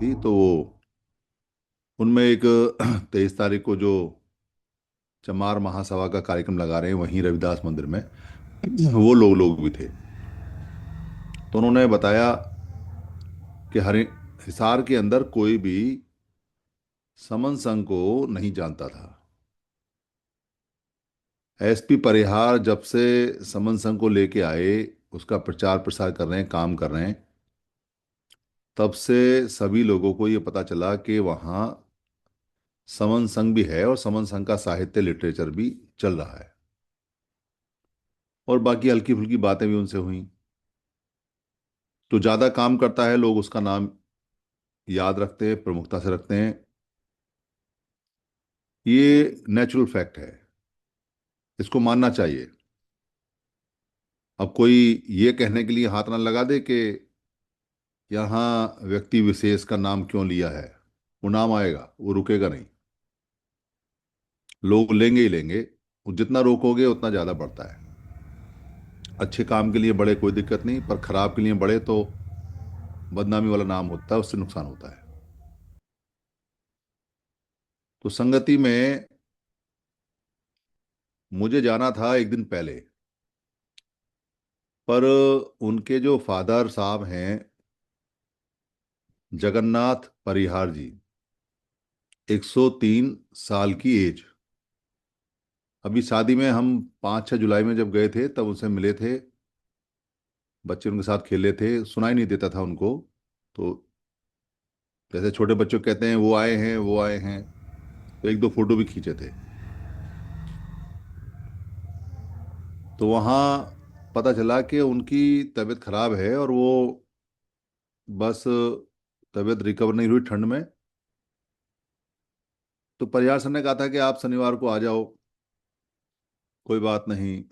थी, तो वो उनमें एक 23 तारीख को जो चमार महासभा का कार्यक्रम लगा रहे हैं वहीं रविदास मंदिर में, वो लोग लोग भी थे। तो उन्होंने बताया कि हरि हिसार के अंदर कोई भी समन संघ को नहीं जानता था। एसपी परिहार जब से समन संघ को लेके आए, उसका प्रचार प्रसार कर रहे हैं, काम कर रहे हैं, तब से सभी लोगों को ये पता चला कि वहाँ समन संघ भी है और समन संघ का साहित्य लिटरेचर भी चल रहा है। और बाकी हल्की फुल्की बातें भी उनसे हुई। तो ज़्यादा काम करता है, लोग उसका नाम याद रखते हैं, प्रमुखता से रखते हैं। ये नेचुरल फैक्ट है, इसको मानना चाहिए। अब कोई ये कहने के लिए हाथ ना लगा दे कि यहाँ व्यक्ति विशेष का नाम क्यों लिया है। वो नाम आएगा, वो रुकेगा नहीं, लोग लेंगे ही लेंगे। वो जितना रोकोगे उतना ज़्यादा बढ़ता है। अच्छे काम के लिए बढ़े कोई दिक्कत नहीं, पर खराब के लिए बढ़े तो बदनामी वाला नाम होता है, उससे नुकसान होता है। तो संगति में मुझे जाना था एक दिन पहले, पर उनके जो फादर साहब हैं, जगन्नाथ परिहार जी, 103 साल की एज। अभी शादी में हम 5-6 जुलाई में जब गए थे तब उनसे मिले थे, बच्चे उनके साथ खेले थे, सुनाई नहीं देता था उनको। तो जैसे छोटे बच्चों को कहते हैं वो आए हैं वो आए हैं, तो एक दो फोटो भी खींचे थे। तो वहाँ पता चला कि उनकी तबीयत खराब है और वो बस तबीयत रिकवर नहीं हुई ठंड में। तो परिहार सर ने कहा था कि आप शनिवार को आ जाओ, कोई बात नहीं।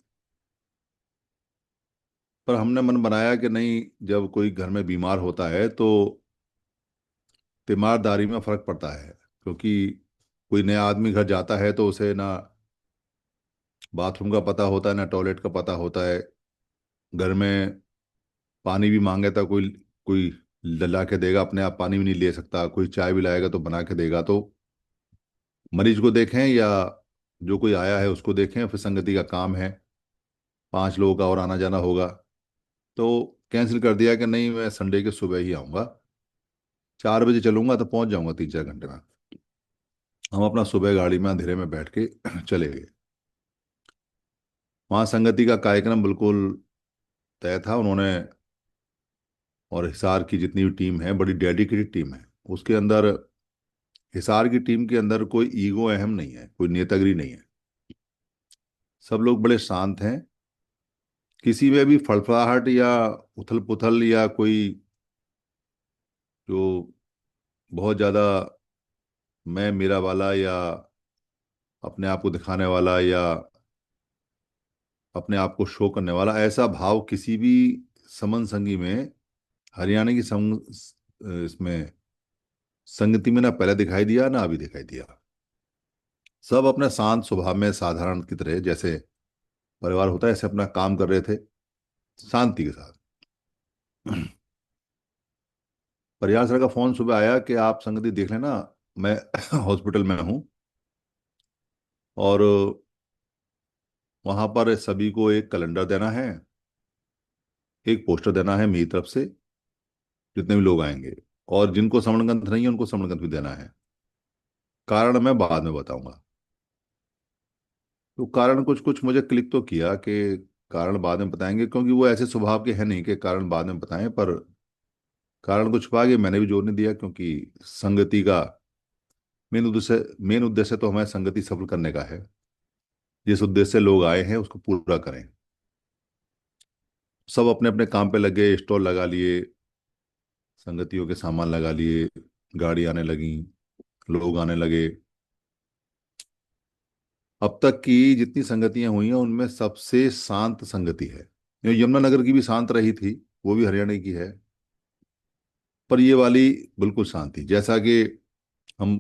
पर हमने मन बनाया कि नहीं, जब कोई घर में बीमार होता है तो तीमारदारी में फर्क पड़ता है। क्योंकि कोई नया आदमी घर जाता है तो उसे ना बाथरूम का पता होता है ना टॉयलेट का पता होता है। घर में पानी भी मांगे तो कोई कोई ला के देगा, अपने आप पानी भी नहीं ले सकता। कोई चाय भी लाएगा तो बना के देगा। तो मरीज को देखें या जो कोई आया है उसको देखें, फिर संगति का काम है, 5 लोगों का और आना जाना होगा। तो कैंसिल कर दिया कि नहीं, मैं संडे के सुबह ही आऊँगा, 4 बजे चलूंगा तो पहुंच जाऊंगा 3-4 घंटे में। हम अपना सुबह गाड़ी में अंधेरे में बैठ के चले गए। वहाँ संगति का कार्यक्रम बिल्कुल तय था। उन्होंने, और हिसार की जितनी भी टीम है बड़ी डेडिकेटेड टीम है उसके अंदर। हिसार की टीम के अंदर कोई ईगो अहम नहीं है, कोई नेतागिरी नहीं है। सब लोग बड़े शांत हैं। किसी में भी फड़फड़ाहट या उथल पुथल या कोई जो बहुत ज़्यादा मैं मेरा वाला या अपने आप को दिखाने वाला या अपने आप को शो करने वाला, ऐसा भाव किसी भी समन संगी में, हरियाणा की इसमें संगति में ना पहले दिखाई दिया ना अभी दिखाई दिया। सब अपने शांत स्वभाव में साधारण की तरह, जैसे परिवार होता है ऐसे अपना काम कर रहे थे शांति के साथ। परिहार सर का फोन सुबह आया कि आप संगति देख लेना, मैं हॉस्पिटल में हूँ। और वहां पर सभी को एक कैलेंडर देना है, एक पोस्टर देना है मेरी तरफ से, जितने भी लोग आएंगे। और जिनको श्रवण ग्रंथ नहीं है उनको श्रवण ग्रंथ भी देना है। कारण मैं बाद में बताऊंगा। तो कारण कुछ कुछ मुझे क्लिक तो किया कि कारण बाद में बताएंगे, क्योंकि वो ऐसे स्वभाव के हैं नहीं कि कारण बाद में बताएं। पर कारण को छुपा के मैंने भी जोर नहीं दिया, क्योंकि संगति का मेन उद्देश्य तो हमें संगति सफल करने का है। जिस उद्देश्य से लोग आए हैं उसको पूरा करें। सब अपने अपने काम पे लगे, स्टॉल लगा लिए, संगतियों के सामान लगा लिए, गाड़ी आने लगी, लोग आने लगे। अब तक की जितनी संगतियां हुई हैं उनमें सबसे शांत संगति है। यमुनानगर की भी शांत रही थी, वो भी हरियाणा की है, पर ये वाली बिल्कुल शांत थी। जैसा कि हम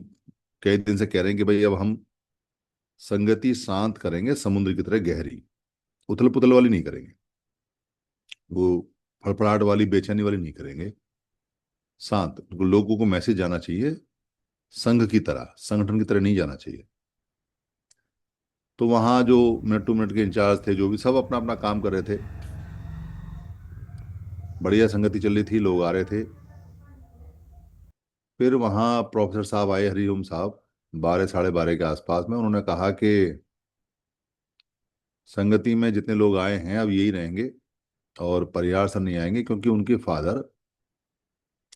कई दिन से कह रहे हैं कि भाई अब हम संगति शांत करेंगे, समुद्र की तरह गहरी, उथल पुथल वाली नहीं करेंगे, वो फड़फड़ाहट वाली बेचैनी वाली नहीं करेंगे। शांत, लोगों को मैसेज जाना चाहिए, संघ की तरह, संगठन की तरह नहीं जाना चाहिए। तो वहाँ जो मिनट टू मिनट के इंचार्ज थे, जो भी, सब अपना अपना काम कर रहे थे। बढ़िया संगति चल रही थी, लोग आ रहे थे। फिर वहाँ प्रोफेसर साहब आए, हरिओम साहब, 12 साढ़े 12 के आसपास में। उन्होंने कहा कि संगति में जितने लोग आए हैं अब यही रहेंगे, और परिहार सर नहीं आएंगे क्योंकि उनके फादर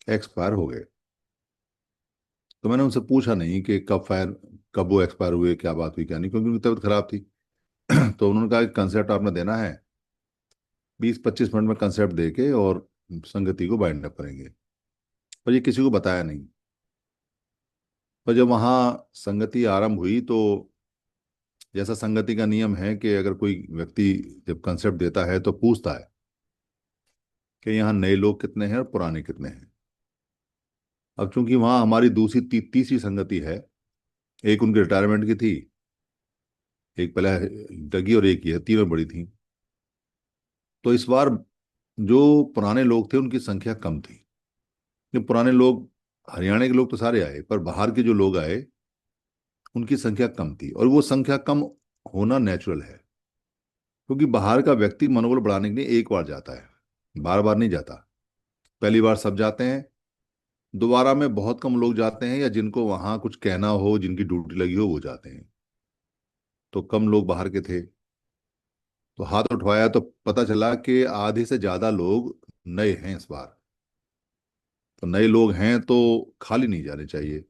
एक्सपायर हो गए। तो मैंने उनसे पूछा नहीं कि कब वो एक्सपायर हुए, क्या बात हुई क्या नहीं, क्योंकि उनकी तबीयत खराब थी। तो उन्होंने कहा कि कंसेप्ट आपने देना है, 20-25 मिनट में कंसेप्ट दे के और संगति को बाइंड अप करेंगे। पर ये किसी को बताया नहीं। पर जब वहाँ संगति आरंभ हुई तो जैसा संगति का नियम है कि अगर कोई व्यक्ति जब कंसेप्ट देता है तो पूछता है कि यहाँ नए लोग कितने हैं और पुराने कितने हैं। अब चूंकि वहाँ हमारी दूसरी तीसरी संगति है, एक उनकी रिटायरमेंट की थी, एक पहले लगी और एक ही है, तीनों बड़ी थी। तो इस बार जो पुराने लोग थे उनकी संख्या कम थी। ये पुराने लोग, हरियाणा के लोग तो सारे आए, पर बाहर के जो लोग आए उनकी संख्या कम थी, और वो संख्या कम होना नेचुरल है, क्योंकि बाहर का व्यक्ति मनोबल बढ़ाने के लिए एक बार जाता है, बार बार नहीं जाता। पहली बार सब जाते हैं, दोबारा में बहुत कम लोग जाते हैं, या जिनको वहां कुछ कहना हो, जिनकी ड्यूटी लगी हो, वो जाते हैं। तो कम लोग बाहर के थे, तो हाथ उठवाया तो पता चला कि आधे से ज्यादा लोग नए हैं इस बार। तो नए लोग हैं तो खाली नहीं जाने चाहिए।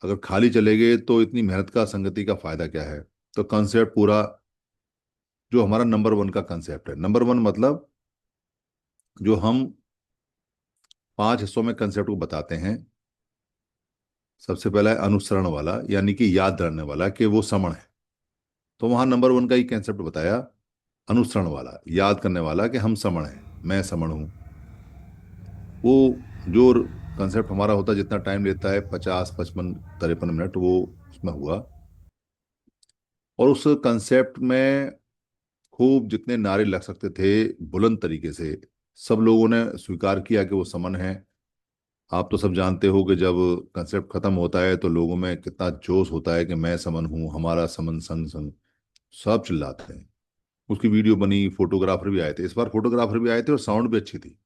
अगर खाली चले गए तो इतनी मेहनत का, संगति का फायदा क्या है। तो कंसेप्ट पूरा, जो हमारा नंबर वन का कंसेप्ट है, नंबर वन मतलब जो हम 5 हिस्सों में कंसेप्ट को बताते हैं। सबसे पहला है अनुसरण वाला, यानी कि याद रहने वाला, कि वो समण है। तो वहां नंबर वन का ही कंसेप्ट बताया, अनुसरण वाला, याद करने वाला, कि हम समण हैं, मैं समण हूं। वो जो कंसेप्ट हमारा होता है, जितना टाइम लेता है, 50, 55, 53 मिनट, वो उसमें हुआ। और उस कंसेप्ट में खूब जितने नारे लग सकते थे, बुलंद तरीके से सब लोगों ने स्वीकार किया कि वो समन है। आप तो सब जानते हो कि जब कंसेप्ट खत्म होता है तो लोगों में कितना जोश होता है कि मैं समन हूं, हमारा समन, संग संग, सब चिल्लाते हैं। उसकी वीडियो बनी, फोटोग्राफर भी आए थे, इस बार फोटोग्राफर भी आए थे, और साउंड भी अच्छी थी,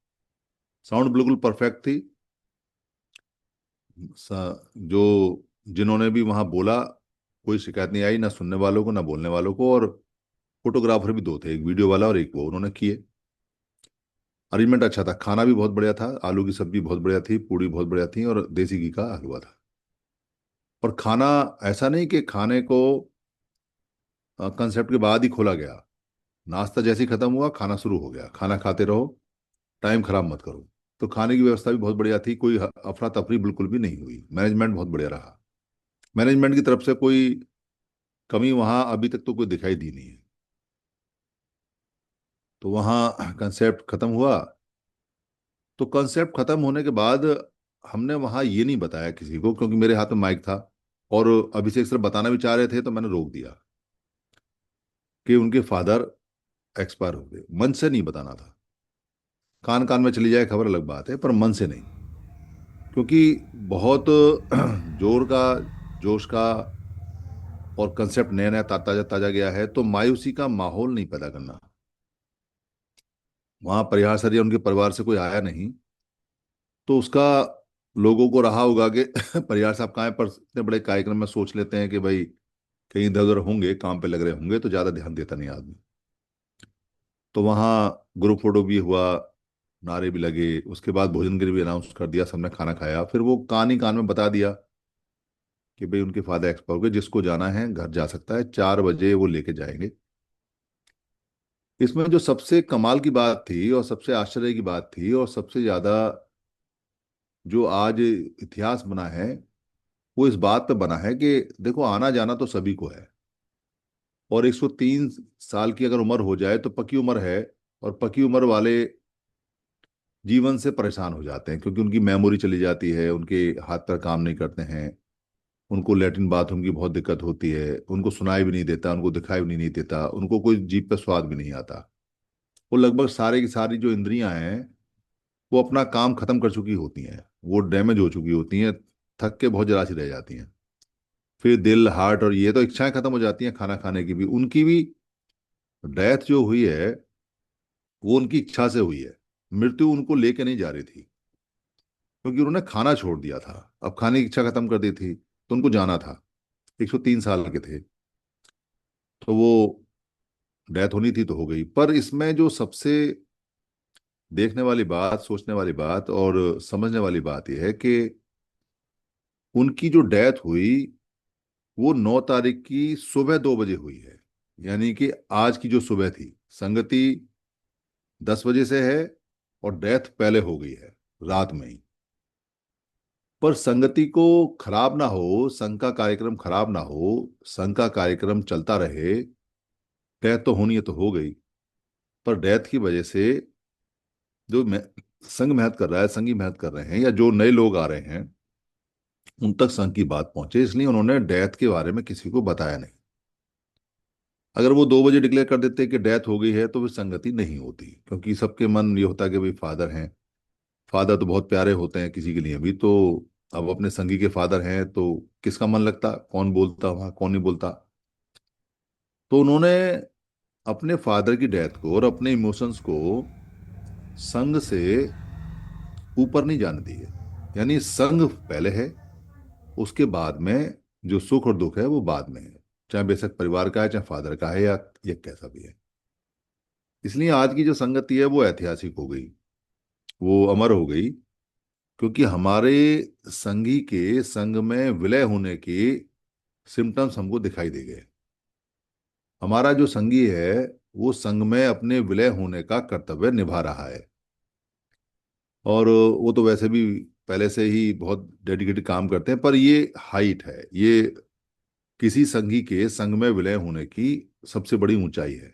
साउंड बिल्कुल परफेक्ट थी। जो जिन्होंने भी वहां बोला, कोई शिकायत नहीं आई, ना सुनने वालों को ना बोलने वालों को। और फोटोग्राफर भी दो थे, एक वीडियो वाला और एक वो, उन्होंने किए। अरेंजमेंट अच्छा था, खाना भी बहुत बढ़िया था, आलू की सब्जी बहुत बढ़िया थी, पूड़ी बहुत बढ़िया थी, और देसी घी का हलवा था। और खाना ऐसा नहीं कि खाने को कंसेप्ट के बाद ही खोला गया, नाश्ता जैसे ही खत्म हुआ खाना शुरू हो गया, खाना खाते रहो, टाइम खराब मत करो। तो खाने की व्यवस्था भी बहुत बढ़िया थी, कोई अफरा तफरी बिल्कुल भी नहीं हुई, मैनेजमेंट बहुत बढ़िया रहा। मैनेजमेंट की तरफ से कोई कमी वहां अभी तक तो कोई दिखाई दी नहीं है। तो वहां कंसेप्ट खत्म हुआ। तो कंसेप्ट खत्म होने के बाद हमने वहां ये नहीं बताया किसी को, क्योंकि मेरे हाथ में माइक था, और अभिषेक सर बताना भी चाह रहे थे, तो मैंने रोक दिया कि उनके फादर एक्सपायर हो गए। मन से नहीं बताना था, कान कान में चली जाए खबर अलग बात है, पर मन से नहीं। क्योंकि बहुत जोर का, जोश का, और कंसेप्ट नया नया ताजा ताजा गया है, तो मायूसी का माहौल नहीं पैदा करना। वहां परिहार सर या उनके परिवार से कोई आया नहीं, तो उसका लोगों को रहा होगा कि परिहार साहब कहाँ हैं, पर इतने बड़े कार्यक्रम में सोच लेते हैं कि भाई कहीं इधर उधर होंगे, काम पे लग रहे होंगे, तो ज्यादा ध्यान देता नहीं आदमी। तो वहाँ ग्रुप फोटो भी हुआ, नारे भी लगे, उसके बाद भोजन के लिए भी अनाउंस कर दिया, सबने खाना खाया, फिर वो कान ही कान में बता दिया कि भाई उनके फादर एक्सपायर हो गए, जिसको जाना है घर जा सकता है, 4 बजे वो लेके जाएंगे। इसमें जो सबसे कमाल की बात थी, और सबसे आश्चर्य की बात थी, और सबसे ज्यादा जो आज इतिहास बना है, वो इस बात पे बना है कि देखो, आना जाना तो सभी को है, और 103 साल की अगर उम्र हो जाए तो पक्की उम्र है। और पक्की उम्र वाले जीवन से परेशान हो जाते हैं, क्योंकि उनकी मेमोरी चली जाती है, उनके हाथ पैर काम नहीं करते हैं, उनको लेटरिन बाथरूम की बहुत दिक्कत होती है, उनको सुनाई भी नहीं देता, उनको दिखाई भी नहीं देता, उनको कोई जीभ पे स्वाद भी नहीं आता। वो लगभग सारे की सारी जो इंद्रियां हैं वो अपना काम खत्म कर चुकी होती हैं, वो डैमेज हो चुकी होती हैं, थक के बहुत जरा सी रह जाती हैं। फिर दिल हार्ट और ये तो इच्छाएं खत्म हो जाती हैं, खाना खाने की भी। उनकी भी डेथ जो हुई है वो उनकी इच्छा से हुई है। मृत्यु उनको लेके नहीं जा रही थी, क्योंकि उन्होंने खाना छोड़ दिया था। अब खाने की इच्छा खत्म कर दी थी तो उनको जाना था। 103 साल के थे, तो वो डेथ होनी थी तो हो गई। पर इसमें जो सबसे देखने वाली बात, सोचने वाली बात और समझने वाली बात यह है कि उनकी जो डेथ हुई वो 9 तारीख की सुबह 2 बजे हुई है। यानी कि आज की जो सुबह थी, संगति 10 बजे से है और डेथ पहले हो गई है, रात में ही। पर संगति को खराब ना हो, संघ का कार्यक्रम खराब ना हो, संघ का कार्यक्रम चलता रहे। डेथ तो होनी है तो हो गई, पर डेथ की वजह से जो संघ मेहनत कर रहा है, संघी मेहनत कर रहे हैं, या जो नए लोग आ रहे हैं, उन तक संघ की बात पहुंचे, इसलिए उन्होंने डेथ के बारे में किसी को बताया नहीं। अगर वो 2 बजे डिक्लेयर कर देते कि डेथ हो गई है तो फिर संगति नहीं होती, क्योंकि सबके मन ये होता कि भाई फादर हैं, फादर तो बहुत प्यारे होते हैं किसी के लिए भी। तो अब अपने संगी के फादर हैं तो किसका मन लगता, कौन बोलता वहां, कौन नहीं बोलता। तो उन्होंने अपने फादर की डेथ को और अपने इमोशंस को संघ से ऊपर नहीं जाने दिए। यानी संघ पहले है, उसके बाद में जो सुख और दुख है वो बाद में है, चाहे बेशक परिवार का है, चाहे फादर का है, या ये कैसा भी है। इसलिए आज की जो संगति है वो ऐतिहासिक हो गई, वो अमर हो गई, क्योंकि हमारे संघी के संघ में विलय होने के सिम्टम्स हमको दिखाई दे गए। हमारा जो संघी है वो संघ में अपने विलय होने का कर्तव्य निभा रहा है। और वो तो वैसे भी पहले से ही बहुत डेडिकेटेड काम करते हैं, पर ये हाइट है, ये किसी संघी के संघ में विलय होने की सबसे बड़ी ऊंचाई है।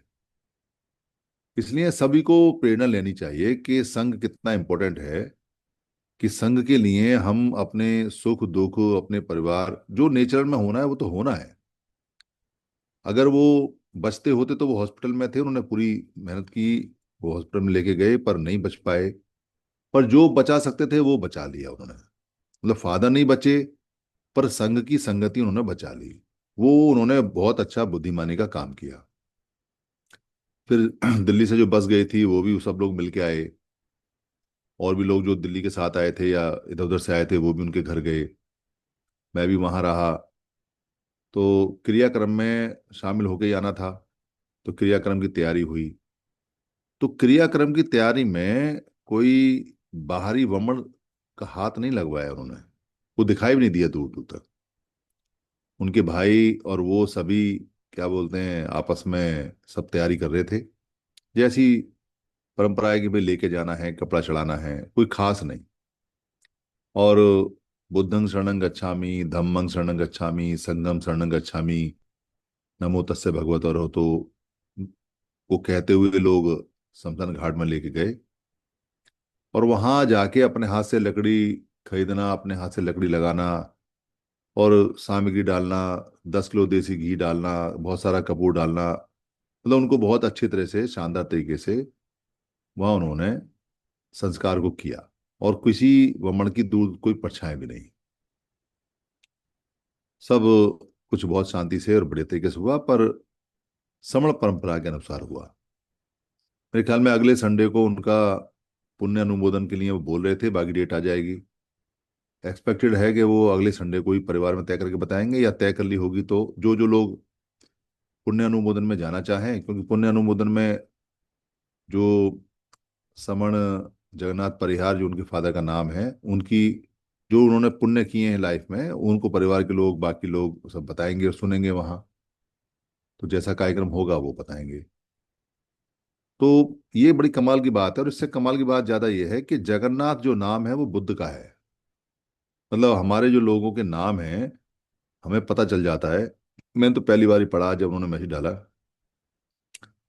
इसलिए सभी को प्रेरणा लेनी चाहिए कि संघ कितना इंपॉर्टेंट है, कि संघ के लिए हम अपने सुख दुख, अपने परिवार, जो नेचर में होना है वो तो होना है। अगर वो बचते होते तो वो हॉस्पिटल में थे, उन्होंने पूरी मेहनत की, वो हॉस्पिटल में लेके गए पर नहीं बच पाए। पर जो बचा सकते थे वो बचा लिया उन्होंने। मतलब फादर नहीं बचे, पर संघ की संगति उन्होंने बचा ली। वो उन्होंने बहुत अच्छा बुद्धिमानी का काम किया। फिर दिल्ली से जो बस गई थी वो भी सब लोग मिलके आए, और भी लोग जो दिल्ली के साथ आए थे या इधर उधर से आए थे वो भी उनके घर गए। मैं भी वहां रहा, तो क्रियाक्रम में शामिल होके ही आना था। तो क्रियाक्रम की तैयारी हुई। तो क्रियाक्रम की तैयारी में कोई बाहरी वमन का हाथ नहीं लगवाया उन्होंने, वो दिखाई भी नहीं दिया दूर दूर तक। उनके भाई और वो सभी, क्या बोलते हैं, आपस में सब तैयारी कर रहे थे, जैसी परंपरा है कि भाई लेके जाना है, कपड़ा चढ़ाना है, कोई खास नहीं। और बुद्धं शरणं गच्छामि, धम्मं शरणं गच्छामि, संघं शरणं गच्छामि, नमो तस्से भगवत, और हो तो वो कहते हुए लोग शमशान घाट में लेके गए। और वहां जाके अपने हाथ से लकड़ी खरीदना, अपने हाथ से लकड़ी लगाना और सामग्री डालना, 10 किलो देसी घी डालना, बहुत सारा कपूर डालना, मतलब उनको बहुत अच्छी तरह से, शानदार तरीके से वहां उन्होंने संस्कार को किया। और किसी वमन की दूर कोई परछाई भी नहीं। सब कुछ बहुत शांति से और बड़े तरीके से हुआ, पर श्रमण परंपरा के अनुसार हुआ। मेरे ख्याल में अगले संडे को उनका पुण्य अनुमोदन के लिए वो बोल रहे थे, बाकी डेट आ जाएगी। एक्सपेक्टेड है कि वो अगले संडे को ही परिवार में तय करके बताएंगे, या तय कर ली होगी तो जो जो लोग पुण्य अनुमोदन में जाना चाहें, क्योंकि पुण्य अनुमोदन में जो समण जगन्नाथ परिहार, जो उनके फादर का नाम है, उनकी जो उन्होंने पुण्य किए हैं लाइफ में, उनको परिवार के लोग, बाकी लोग सब बताएंगे और सुनेंगे वहां। तो जैसा कार्यक्रम होगा वो बताएंगे। तो ये बड़ी कमाल की बात है, और इससे कमाल की बात ज्यादा ये है कि जगन्नाथ जो नाम है वो बुद्ध का है। मतलब हमारे जो लोगों के नाम हैं, हमें पता चल जाता है। मैंने तो पहली बार ही पढ़ा जब उन्होंने मैसेज डाला।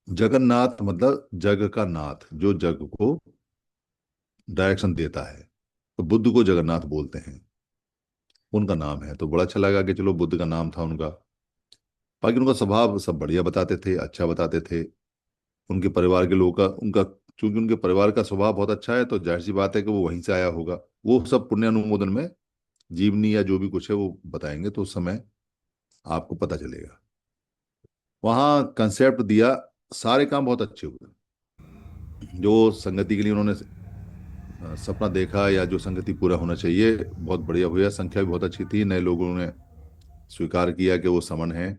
जगन्नाथ मतलब जग का नाथ, जो जग को डायरेक्शन देता है। तो बुद्ध को जगन्नाथ बोलते हैं, उनका नाम है। तो बड़ा अच्छा लगा कि चलो बुद्ध का नाम था उनका। बाकी उनका स्वभाव सब बढ़िया बताते थे, अच्छा बताते थे। उनके परिवार के लोगों का, उनका चूंकि उनके परिवार का स्वभाव बहुत अच्छा है तो जाहिर सी बात है कि वो वहीं से आया होगा। वो सब पुण्य अनुमोदन में जीवनी या जो भी कुछ है वो बताएंगे, तो उस समय आपको पता चलेगा। वहाँ कंसेप्ट दिया, सारे काम बहुत अच्छे हुए। जो संगति के लिए उन्होंने सपना देखा या जो संगति पूरा होना चाहिए, बहुत बढ़िया हुआ। संख्या भी बहुत अच्छी थी, नए लोगों ने स्वीकार किया कि वो समन है।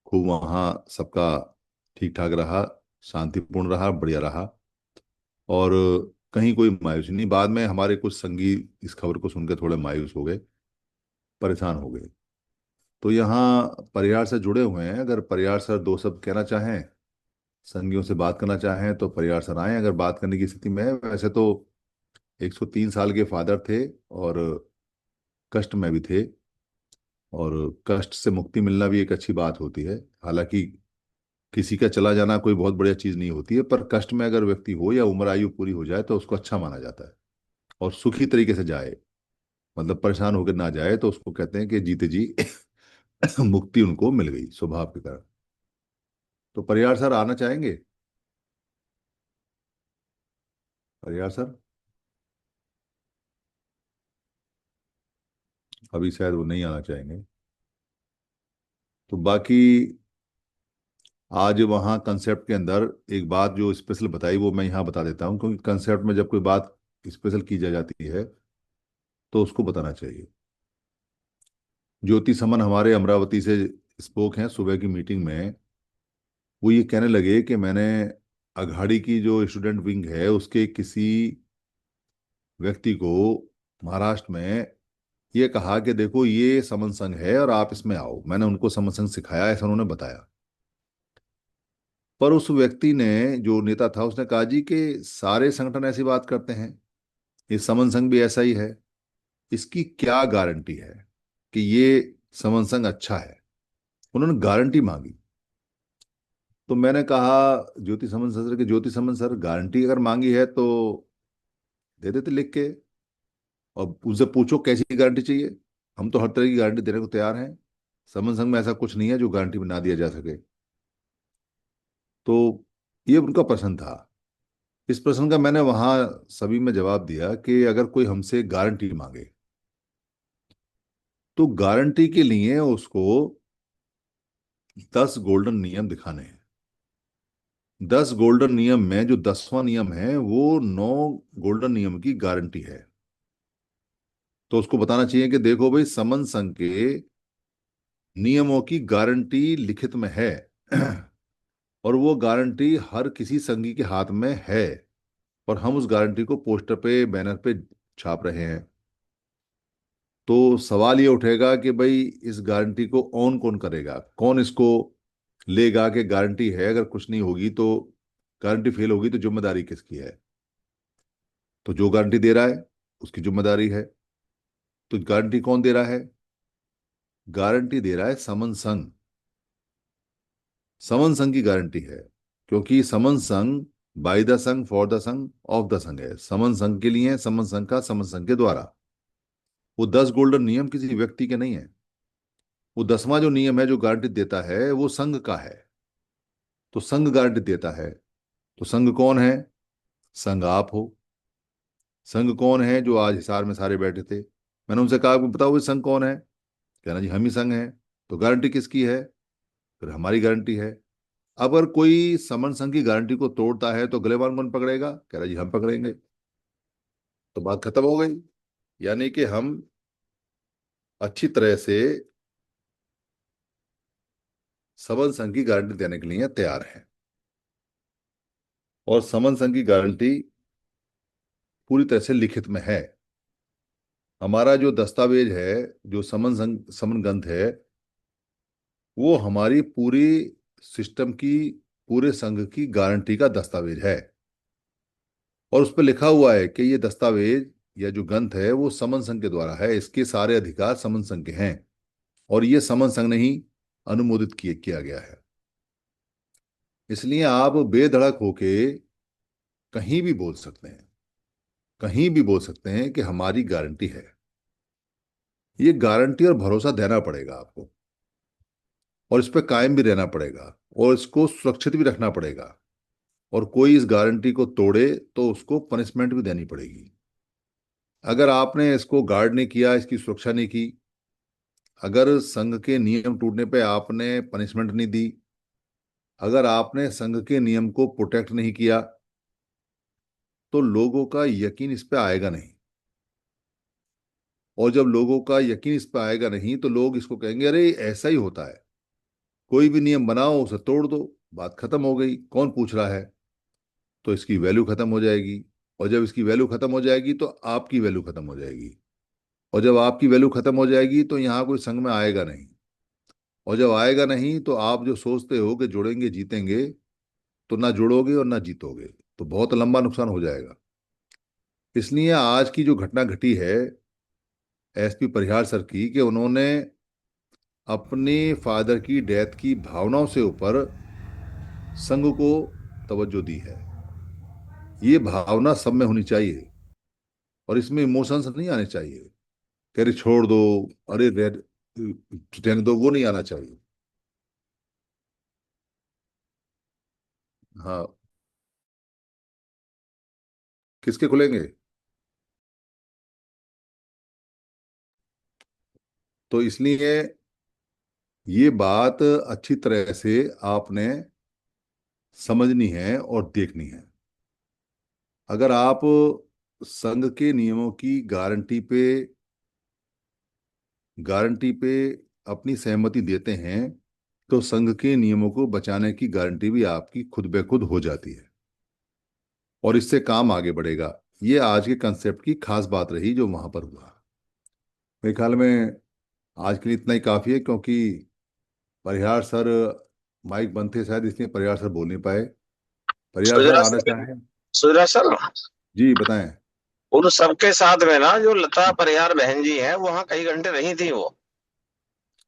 खूब वहाँ सबका ठीक ठाक रहा, शांतिपूर्ण रहा, बढ़िया रहा। और कहीं कोई मायूसी नहीं। बाद में हमारे कुछ संगी इस खबर को सुनकर थोड़े मायूस हो गए, परेशान हो गए। तो यहाँ परिवार से जुड़े हुए हैं, अगर परिवार सर दो शब्द कहना चाहें, संगियों से बात करना चाहें तो परिवार सर आए, अगर बात करने की स्थिति में है। वैसे तो 103 साल के फादर थे और कष्ट में भी थे, और कष्ट से मुक्ति मिलना भी एक अच्छी बात होती है। हालांकि किसी का चला जाना कोई बहुत बढ़िया चीज नहीं होती है, पर कष्ट में अगर व्यक्ति हो या उम्र आयु पूरी हो जाए तो उसको अच्छा माना जाता है, और सुखी तरीके से जाए, मतलब परेशान होकर ना जाए, तो उसको कहते हैं कि जीते जी मुक्ति उनको मिल गई स्वभाव के कारण। तो परिहार सर आना चाहेंगे? परिहार सर अभी शायद वो नहीं आना चाहेंगे। तो बाकी आज वहाँ कंसेप्ट के अंदर एक बात जो स्पेशल बताई वो मैं यहाँ बता देता हूँ, क्योंकि कंसेप्ट में जब कोई बात स्पेशल की जा जाती है तो उसको बताना चाहिए। ज्योति समन हमारे अमरावती से स्पोक हैं सुबह की मीटिंग में। वो ये कहने लगे कि मैंने अघाड़ी की जो स्टूडेंट विंग है उसके किसी व्यक्ति को महाराष्ट्र में ये कहा कि देखो ये समन संघ है और आप इसमें आओ। मैंने उनको समन संघ सिखाया, ऐसा उन्होंने बताया। पर उस व्यक्ति ने, जो नेता था, उसने कहा जी कि सारे संगठन ऐसी बात करते हैं, ये समन संघ भी ऐसा ही है, इसकी क्या गारंटी है कि ये समन संघ अच्छा है? उन्होंने गारंटी मांगी। तो मैंने कहा ज्योति समन सर के, ज्योति समन सर गारंटी अगर मांगी है तो दे देते लिख के, और उनसे पूछो कैसी गारंटी चाहिए। हम तो हर तरह की गारंटी देने को तैयार हैं। समन संघ में ऐसा कुछ नहीं है जो गारंटी में ना दिया जा सके। तो ये उनका प्रश्न था। इस प्रश्न का मैंने वहां सभी में जवाब दिया कि अगर कोई हमसे गारंटी मांगे तो गारंटी के लिए उसको 10 गोल्डन नियम दिखाने हैं। 10 गोल्डन नियम में जो 10वां नियम है वो 9 गोल्डन नियम की गारंटी है। तो उसको बताना चाहिए कि देखो भाई, समन संघ के नियमों की गारंटी लिखित में है और वो गारंटी हर किसी संघी के हाथ में है, और हम उस गारंटी को पोस्टर पे, बैनर पे छाप रहे हैं। तो सवाल ये उठेगा कि भाई इस गारंटी को ऑन कौन करेगा, कौन इसको लेगा कि गारंटी है, अगर कुछ नहीं होगी तो, गारंटी फेल होगी तो जिम्मेदारी किसकी है? तो जो गारंटी दे रहा है उसकी जिम्मेदारी है। तो गारंटी कौन दे रहा है? गारंटी दे रहा है समन संघ। समन संघ की गारंटी है, क्योंकि समन संघ बाय द संघ, फॉर द संघ, ऑफ द संघ है। समन संघ के लिए, समन संघ का, समन संघ के द्वारा। वो 10 गोल्डन नियम किसी व्यक्ति के नहीं है। वो 10वां जो नियम है जो गारंटी देता है वो संघ का है। तो संघ गारंटी देता है। तो संघ कौन है? संघ आप हो। संघ कौन है? जो आज हिसार में सारे बैठे थे, मैंने उनसे कहा बताओ ये संघ कौन है? कहना जी हम ही संघ है। तो गारंटी किसकी है? फिर हमारी गारंटी है। अब अगर कोई समन संघ की गारंटी को तोड़ता है तो गलेवान कौन पकड़ेगा? कह रहा जी हम पकड़ेंगे। तो बात खत्म हो गई। यानी कि हम अच्छी तरह से समन संघ की गारंटी देने के लिए तैयार हैं, और समन संघ की गारंटी पूरी तरह से लिखित में है। हमारा जो दस्तावेज है, जो समन संघ, समन ग्रंथ है, वो हमारी पूरी सिस्टम की, पूरे संघ की गारंटी का दस्तावेज है। और उस पर लिखा हुआ है कि ये दस्तावेज या जो ग्रंथ है वो समन संघ के द्वारा है, इसके सारे अधिकार समन संघ के हैं, और ये समन संघ ने ही अनुमोदित किया गया है। इसलिए आप बेधड़क होके कहीं भी बोल सकते हैं, कहीं भी बोल सकते हैं कि हमारी गारंटी है। ये गारंटी और भरोसा देना पड़ेगा आपको, और इस पर कायम भी रहना पड़ेगा, और इसको सुरक्षित भी रखना पड़ेगा। और कोई इस गारंटी को तोड़े तो उसको पनिशमेंट भी देनी पड़ेगी। अगर आपने इसको गार्ड नहीं किया, इसकी सुरक्षा नहीं की, अगर संघ के नियम टूटने पे आपने पनिशमेंट नहीं दी, अगर आपने संघ के नियम को प्रोटेक्ट नहीं किया, तो लोगों का यकीन इस पे आएगा नहीं। और जब लोगों का यकीन इस पे आएगा नहीं तो लोग इसको कहेंगे अरे ऐसा ही होता है, कोई भी नियम बनाओ उसे तोड़ दो, बात खत्म हो गई, कौन पूछ रहा है। तो इसकी वैल्यू खत्म हो जाएगी। और जब इसकी वैल्यू खत्म हो जाएगी तो आपकी वैल्यू खत्म हो जाएगी। और जब आपकी वैल्यू खत्म हो जाएगी तो यहाँ कोई संघ में आएगा नहीं। और जब आएगा नहीं तो आप जो सोचते हो कि जुड़ेंगे जीतेंगे, तो ना जुड़ोगे और ना जीतोगे। तो बहुत लंबा नुकसान हो जाएगा। इसलिए आज की जो घटना घटी है एसपी परिहार सर की, कि उन्होंने अपने फादर की डेथ की भावनाओं से ऊपर संघ को तवज्जो दी है। ये भावना सब में होनी चाहिए और इसमें इमोशंस नहीं आने चाहिए कि अरे छोड़ दो, अरे रेड रहने दो, वो नहीं आना चाहिए। हाँ। किसके खुलेंगे? तो इसलिए ये बात अच्छी तरह से आपने समझनी है और देखनी है। अगर आप संघ के नियमों की गारंटी पे अपनी सहमति देते हैं, तो संघ के नियमों को बचाने की गारंटी भी आपकी खुद ब खुद हो जाती है और इससे काम आगे बढ़ेगा। ये आज के कंसेप्ट की खास बात रही जो वहां पर हुआ। मेरे ख्याल में आज के लिए इतना ही काफी है, क्योंकि परिहार सर माइक बंद थे शायद, इसलिए परिहार सर बोल नहीं पाए। परिहार सर सुजरा आना सर। चाहें? सुजरा सर। जी बताएं। उन सबके साथ में ना जो लता परिहार बहन जी हैं, वहाँ कई घंटे रही थी वो।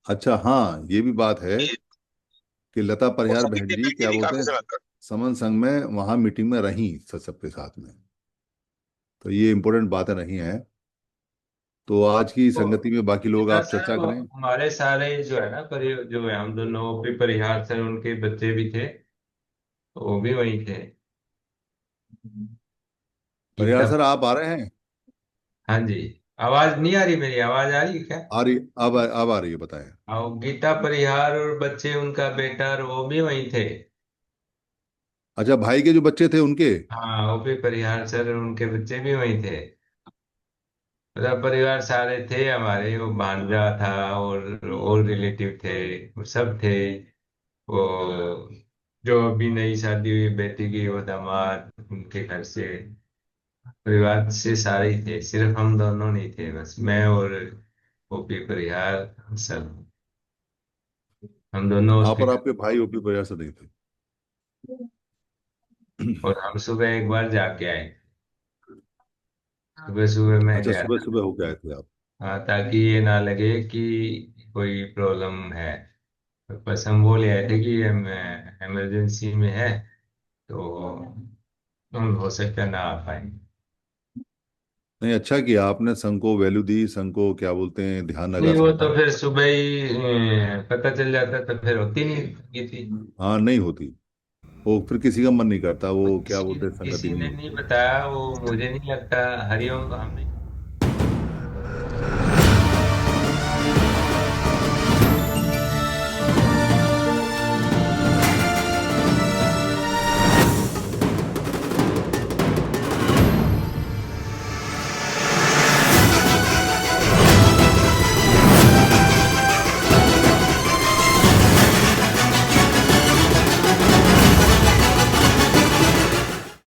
अच्छा, हाँ ये भी बात है कि लता वो परिहार सभी बहन भी जी बैठी क्या थी बोलते काफी हैं, समय तक। समन संघ में वहां मीटिंग में रही सबके साथ में। तो ये इंपॉर्टेंट बातें रही हैं। तो आज की तो संगति में बाकी लोग आप सर चर्चा वो करें। हमारे सारे जो है ना जो है हम दोनों भी परिहार सर उनके बच्चे भी थे, तो वो भी वहीं थे। परिहार गीता। सर आप आ रहे हैं? हाँ जी। आवाज नहीं आ रही, मेरी आवाज आ रही है क्या? आ रही, अब आ रही है, बताएं। और गीता परिहार और बच्चे उनका बेटा और वो भी वहीं थे। अच्छा, भाई के जो बच्चे थे उनके? हाँ, वो भी परिहार सर और उनके बच्चे भी वहीं थे। पूरा परिवार सारे थे हमारे, वो भांजा था और रिलेटिव थे, वो सब थे। वो जो अभी नई शादी हुई बेटी की, वो दामाद उनके घर से, परिवार से सारे ही थे, सिर्फ हम दोनों नहीं थे, बस मैं और ओपी परिहार सब, हम दोनों आप और हॉस्पिटल। आपके भाई ओपी परिहार से नहीं थे? और हम सुबह एक बार जाके आए, सुबह सुबह मैं अच्छा, गया सुबह था। सुबह होके आए थे आप? हाँ, ताकि ये ना लगे कि कोई प्रॉब्लम है। तो बस हम बोले आए थे कि हम इमरजेंसी में है, तो हम हो सकता है ना आ पाए। नहीं, अच्छा किया आपने, संघ को वैल्यू दी, संघ को क्या बोलते हैं ध्यान लगा नहीं, वो संघ तो का। फिर सुबह ही पता चल जाता, तो फिर होती नहीं थी। हाँ नहीं होती। वो फिर किसी का मन नहीं करता, वो क्या किसी बोलते हैं संगति किसी नहीं ने नहीं होती। बताया, वो मुझे नहीं लगता, हरिओम हमने